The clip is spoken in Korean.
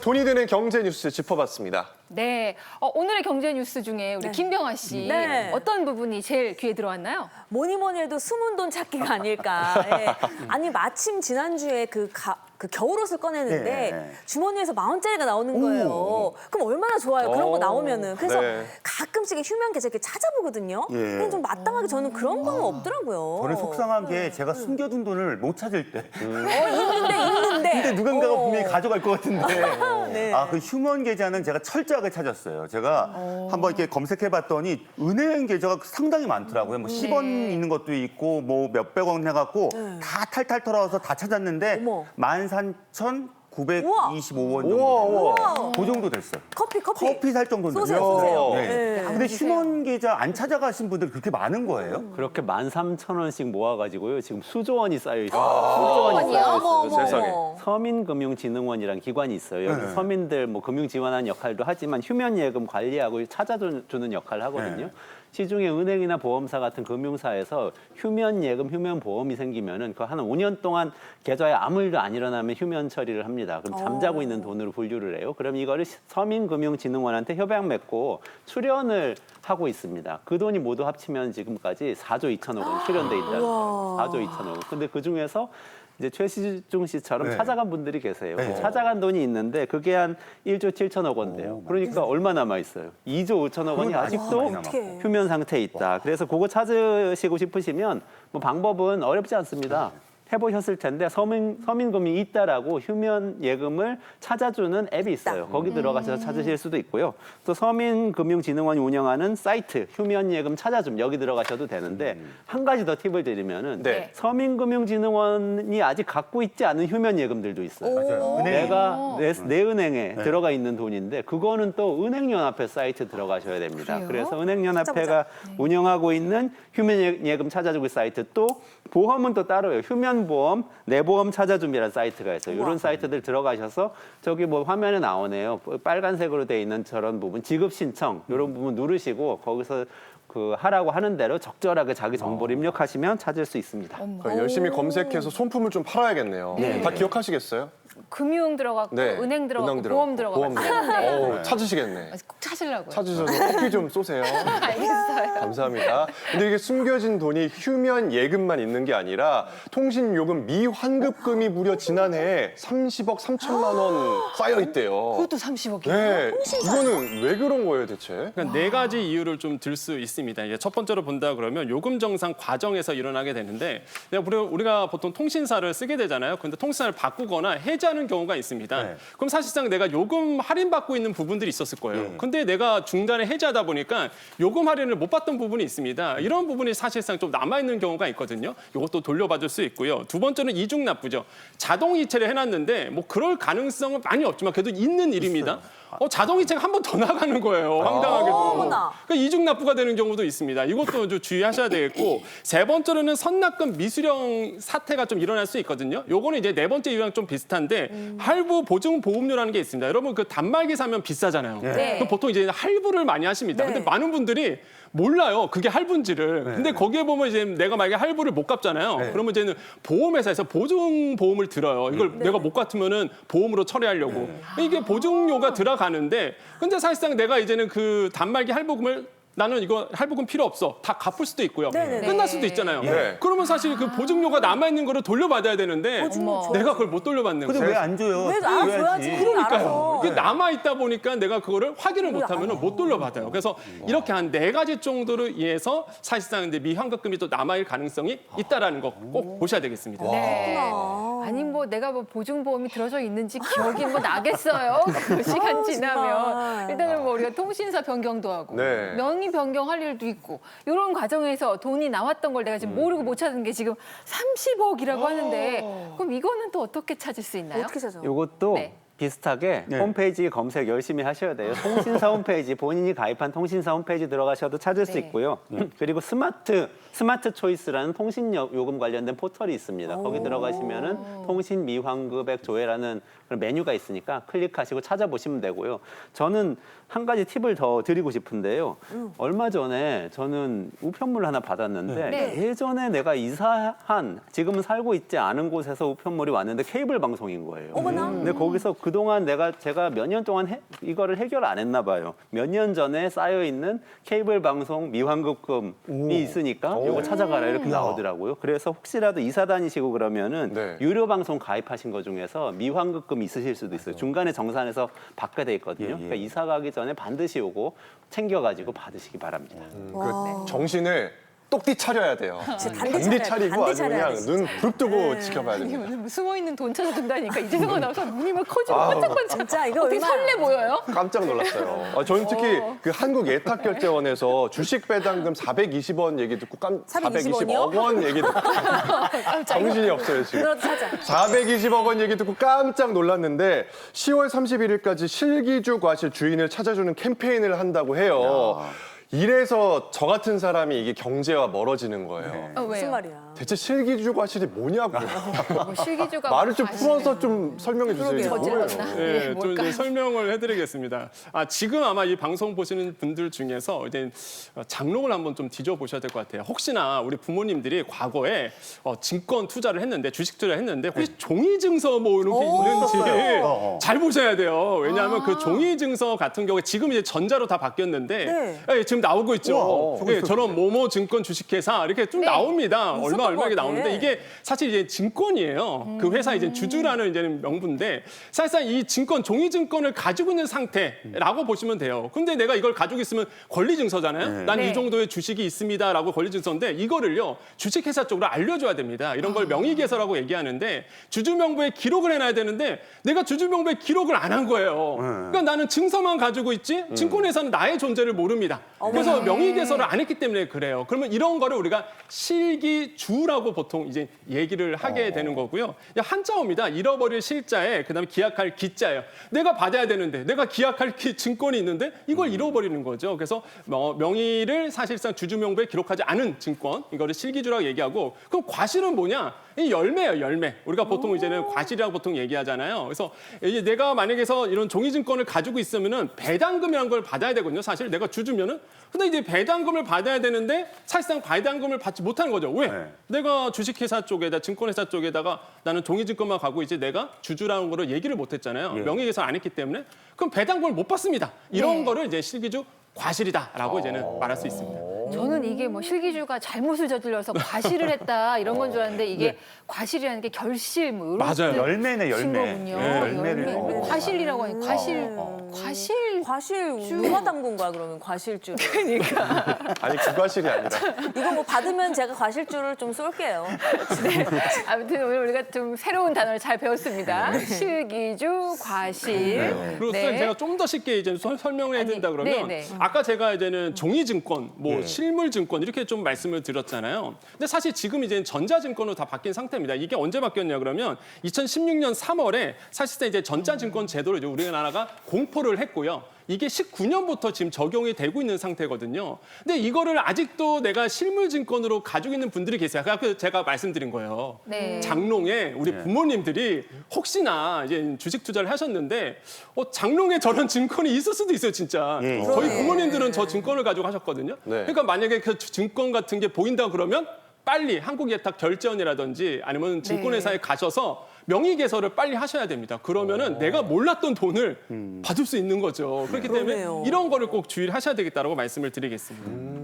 돈이 드는 경제 뉴스 짚어봤습니다. 네, 오늘의 경제 뉴스 중에 우리 김병아 씨 네. 어떤 부분이 제일 귀에 들어왔나요? 뭐니 뭐니 해도 숨은 돈 찾기가 아닐까. 예. 아니 마침 지난주에 그 겨울옷을 꺼내는데 네. 주머니에서 10,000원짜리가 나오는 거예요. 그럼 얼마나 좋아요. 그런 거 나오면은. 그래서 네. 가끔씩 휴면 계좌 이렇게 찾아보거든요. 예. 근데 좀 마땅하게 저는 그런 거는 없더라고요. 저는 속상한 게 제가 숨겨둔 돈을 못 찾을 때. 있는데. 근데 누군가가 분명히 가져갈 것 같은데. 네. 그 휴먼 계좌는 제가 철저하게 찾았어요. 제가 한번 이렇게 검색해봤더니 은행 계좌가 상당히 많더라고요. 뭐 10원 있는 것도 있고 뭐 몇백 원 해갖고 다 탈탈 털어서 다 찾았는데 어머. 13,925원 정도. 우와. 그 정도 됐어요. 커피. 커피 살 정도는 쏘세요, 됐어요. 쏘세요. 네. 네. 근데 휴먼 계좌 안 찾아가신 분들 그렇게 많은 거예요? 그렇게 13,000원씩 모아가지고요. 지금 수조 원이 쌓여 있어요. 수조 원이 쌓여 있어요. 세상에. 서민금융진흥원이라는 기관이 있어요. 여기 네. 서민들 뭐 금융 지원하는 역할도 하지만 휴면 예금 관리하고 찾아주는 역할을 하거든요. 네. 시중에 은행이나 보험사 같은 금융사에서 휴면 예금, 휴면 보험이 생기면은 그 한 5년 동안 계좌에 아무 일도 안 일어나면 휴면 처리를 합니다. 그럼 잠자고 있는 돈으로 분류를 해요. 그럼 이거를 서민금융진흥원한테 협약 맺고 출연을 하고 있습니다. 그 돈이 모두 합치면 지금까지 4조 2천억 원 출연돼 있다는 거예요. 4조 2천억 원. 근데 그 중에서 이제 최시중 씨처럼 네. 찾아간 분들이 계세요. 네. 찾아간 돈이 있는데 그게 한 1조 7천억 원대요. 그러니까 얼마 남아 있어요? 2조 5천억 원이 그건 아직도 아직도 많이 남았고. 어떡해. 휴면 상태에 있다. 그래서 그거 찾으시고 싶으시면 뭐 방법은 어렵지 않습니다. 해보셨을 텐데 서민금융이 있다라고 휴면 예금을 찾아주는 앱이 있어요. 거기 들어가셔서 찾으실 수도 있고요. 또 서민금융진흥원이 운영하는 사이트 휴면 예금 찾아줌 여기 들어가셔도 되는데 한 가지 더 팁을 드리면은 네. 서민금융진흥원이 아직 갖고 있지 않은 휴면 예금들도 있어요. 맞아요. 은행. 내가 내 은행에 들어가 있는 돈인데 그거는 또 은행연합회 사이트 들어가셔야 됩니다. 그래요? 그래서 은행연합회가 운영하고 있는 휴면 예금 찾아주기 사이트 또 보험은 또 따로요. 휴면보험, 내보험 찾아줌이라는 사이트가 있어요. 이런 사이트들 들어가셔서 저기 뭐 화면에 나오네요. 빨간색으로 돼 있는 저런 부분 지급 신청 이런 부분 누르시고 거기서 그 하라고 하는 대로 적절하게 자기 정보를 입력하시면 찾을 수 있습니다. 그럼 열심히 검색해서 손품을 좀 팔아야겠네요. 다 기억하시겠어요? 금융 들어갔고 네. 은행 들어갔고 은행 보험 들어갔고 보험 들어갔고. 찾으시겠네. 꼭 찾으려고요. 찾으셔서 커피 좀 쏘세요. 알겠어요. 감사합니다. 근데 이게 숨겨진 돈이 휴면 예금만 있는 게 아니라 통신요금 미환급금이 무려 지난해 30억 3천만 원 쌓여 있대요. 그것도 30억이요? 네, 이거는 왜 그런 거예요, 대체? 그러니까 네 가지 이유를 좀 들 수 있습니다. 이게 첫 번째로 본다 그러면 요금 정산 과정에서 일어나게 되는데 우리가 보통 통신사를 쓰게 되잖아요. 근데 통신사를 바꾸거나 해지하는 경우가 있습니다. 네. 그럼 사실상 내가 요금 할인받고 있는 부분들이 있었을 거예요. 근데 내가 중간에 해지하다 보니까 요금 할인을 못 받던 부분이 있습니다. 이런 부분이 사실상 좀 남아있는 경우가 있거든요. 이것도 돌려받을 수 있고요. 두 번째는 이중 납부죠. 자동 이체를 해놨는데 뭐 그럴 가능성은 많이 없지만 그래도 있는 일입니다. 자동 이체가 한 번 더 나가는 거예요. 황당하게도. 어머나. 그러니까 이중 납부가 되는 경우도 있습니다. 이것도 좀 주의하셔야 되겠고 세 번째로는 선납금 미수령 사태가 좀 일어날 수 있거든요. 요거는 이제 네 번째 이유랑 좀 비슷한데 할부 보증 보험료라는 게 있습니다. 여러분 그 단말기 사면 비싸잖아요. 네. 그럼 보통 이제 할부를 많이 하십니다. 네. 근데 많은 분들이 몰라요. 그게 할부인지를. 근데 거기에 보면 이제 내가 만약에 할부를 못 갚잖아요. 그러면 이제는 보험회사에서 보증 보험을 들어요. 이걸 내가 못 갚으면은 보험으로 처리하려고. 이게 보증료가 들어가는데 근데 사실상 내가 이제는 그 단말기 할부금을 나는 이거 할부금 필요 없어. 다 갚을 수도 있고요. 네네네. 끝날 수도 있잖아요. 네. 그러면 사실 그 보증료가 남아있는 거를 돌려받아야 되는데 보증료 내가 그걸 못 돌려받는 근데 거예요. 왜 안 줘요? 왜 줘야지. 그러니까요. 알아서. 이게 남아있다 보니까 내가 그거를 확인을 못하면 알아요. 못 돌려받아요. 그래서 이렇게 한 네 가지 정도로 인해서 사실상 이제 미환급금이 또 남아있을 가능성이 있다라는 거 꼭 보셔야 되겠습니다. 네. 아니 뭐 내가 뭐 보증보험이 들어져 있는지 기억이 뭐 나겠어요. 그 시간 지나면 일단은 뭐 우리가 통신사 변경도 하고 네. 명의 변경할 일도 있고 이런 과정에서 돈이 나왔던 걸 내가 지금 모르고 못 찾은 게 지금 30억이라고 하는데 그럼 이거는 또 어떻게 찾을 수 있나요? 어떻게 찾아? 이것도 네. 비슷하게 네. 홈페이지 검색 열심히 하셔야 돼요. 통신사 홈페이지, 본인이 가입한 통신사 홈페이지 들어가셔도 찾을 수 네. 있고요. 그리고 스마트 초이스라는 통신 요금 관련된 포털이 있습니다. 거기 들어가시면은 통신 미환급액 조회라는 그런 메뉴가 있으니까 클릭하시고 찾아보시면 되고요. 저는 한 가지 팁을 더 드리고 싶은데요. 얼마 전에 저는 우편물을 하나 받았는데 네. 예전에 내가 이사한 지금은 살고 있지 않은 곳에서 우편물이 왔는데 케이블 방송인 거예요. 어머나. 근데 거기서 그 그동안 제가 몇 년 동안 이거를 해결 안 했나 봐요. 몇 년 전에 쌓여 있는 케이블 방송 미환급금이 있으니까 이거 찾아가라 이렇게 나오더라고요. 그래서 혹시라도 이사 다니시고 그러면은 네. 유료 방송 가입하신 것 중에서 미환급금 있으실 수도 있어요. 중간에 정산해서 받게 돼 있거든요. 그러니까 이사 가기 전에 반드시 요거 챙겨가지고 받으시기 바랍니다. 그 정신을 똑띠 차려야 돼요. 진짜 단디 차리고 단디 아주 차려야 그냥 돼, 눈 진짜. 부릅뜨고 지켜봐야 이게 됩니다. 무슨 숨어 있는 돈 찾아준다니까 이재성 아나운서 눈이 막 커지고 반짝반짝. 진짜 이거 어떻게 얼마야? 설레 보여요? 깜짝 놀랐어요. 저는 특히 그 한국예탁결제원에서 주식 배당금 420원 얘기 듣고 420원 이요? 420억 원 얘기 듣고 정신이 없어요 지금. 그렇도 사자. 420억 원 얘기 듣고 깜짝 놀랐는데 10월 31일까지 실기주 과실 주인을 찾아주는 캠페인을 한다고 해요. 이래서 저 같은 사람이 이게 경제와 멀어지는 거예요. 아, 무슨 왜요? 말이야? 대체 실기주 과실이 뭐냐고요. 뭐 실기주가 말을 좀 과실을 풀어서 좀 설명해 주세요. 이게 뭐예요? 저질렀나? 네, 예, 좀 뭘까? 이제 설명을 해드리겠습니다. 지금 아마 이 방송 보시는 분들 중에서 이제 장롱을 한번 좀 뒤져 보셔야 될 것 같아요. 혹시나 우리 부모님들이 과거에 증권 투자를 했는데 주식 투자를 했는데 혹시 종이 증서 뭐 이런 게 있는지 잘 보셔야 돼요. 왜냐하면 그 종이 증서 같은 경우에 지금 이제 전자로 다 바뀌었는데 네. 예, 지금 나오고 있죠. 우와, 예, 저런 모모 증권 주식회사 이렇게 좀 네. 나옵니다. 있었던 얼마 것 이게 같아. 나오는데 이게 사실 이제 증권이에요. 그 회사 이제 주주라는 이제는 명분인데 사실상 이 증권 종이 증권을 가지고 있는 상태라고 보시면 돼요. 근데 내가 이걸 가지고 있으면 권리 증서잖아요. 난 이 네. 정도의 주식이 있습니다라고 권리 증서인데 이거를요 주식회사 쪽으로 알려줘야 됩니다. 이런 걸 명의개설라고 얘기하는데 주주 명부에 기록을 해놔야 되는데 내가 주주 명부에 기록을 안 한 거예요. 그러니까 나는 증서만 가지고 있지 증권회사는 나의 존재를 모릅니다. 그래서 명의개설을 안 했기 때문에 그래요. 그러면 이런 거를 우리가 실기주라고 보통 이제 얘기를 하게 되는 거고요. 한자어입니다. 잃어버릴 실자에 그다음에 기약할 기자예요. 내가 받아야 되는데 내가 기약할 증권이 있는데 이걸 잃어버리는 거죠. 그래서 명의를 사실상 주주 명부에 기록하지 않은 증권 이거를 실기주라고 얘기하고 그럼 과실은 뭐냐? 이 열매예요, 열매. 우리가 보통 이제는 과실이라고 보통 얘기하잖아요. 그래서 이제 내가 만약에서 이런 종이증권을 가지고 있으면은 배당금이라는 걸 받아야 되거든요. 사실 내가 주주면은. 근데 이제 배당금을 받아야 되는데 사실상 배당금을 받지 못하는 거죠. 왜? 내가 주식회사 쪽에다 증권회사 쪽에다가 나는 종이증권만 가고 이제 내가 주주라는 거를 얘기를 못했잖아요. 명의개설 안 했기 때문에 그럼 배당금을 못 받습니다. 이런 거를 이제 실기주 과실이다라고 이제는 말할 수 있습니다. 저는 이게 뭐 실기주가 잘못을 저질러서 과실을 했다 이런 건 줄 알았는데 이게 과실이라는 게 결실 뭐 이런 맞아요. 뜻인 열매네, 열매. 거군요. 네, 열매를. 열매. 과실이라고 하니 과실 과실 누가 담근 거야 그러면 과실주를? 아니 구과실이 아니라. 이거 뭐 받으면 제가 과실주를 좀 쏠게요. 아무튼 오늘 우리가 좀 새로운 단어를 잘 배웠습니다. 실기주, 과실. 그리고 선생님 제가 좀 더 쉽게 이제 설명을 해드린다 아니, 그러면 네. 아까 제가 이제는 종이증권, 뭐 실물증권 이렇게 좀 말씀을 드렸잖아요. 근데 사실 지금 이제 전자증권으로 다 바뀐 상태입니다. 이게 언제 바뀌었냐 그러면 2016년 3월에 사실상 이제 전자증권 제도를 이제 우리나라가 공포를 했고요. 이게 19년부터 지금 적용이 되고 있는 상태거든요. 근데 이거를 아직도 내가 실물증권으로 가지고 있는 분들이 계세요. 그래서 제가 말씀드린 거예요. 네. 장롱에 우리 부모님들이 혹시나 이제 주식 투자를 하셨는데 장롱에 저런 증권이 있을 수도 있어요, 진짜. 저희 부모님들은 저 증권을 가지고 하셨거든요. 네. 그러니까 만약에 그 증권 같은 게 보인다 그러면 빨리 한국예탁결제원이라든지 아니면 증권회사에 가셔서 명의개설을 빨리 하셔야 됩니다. 그러면은 내가 몰랐던 돈을 받을 수 있는 거죠. 그렇기 때문에 그러네요. 이런 거를 꼭 주의를 하셔야 되겠다라고 말씀을 드리겠습니다.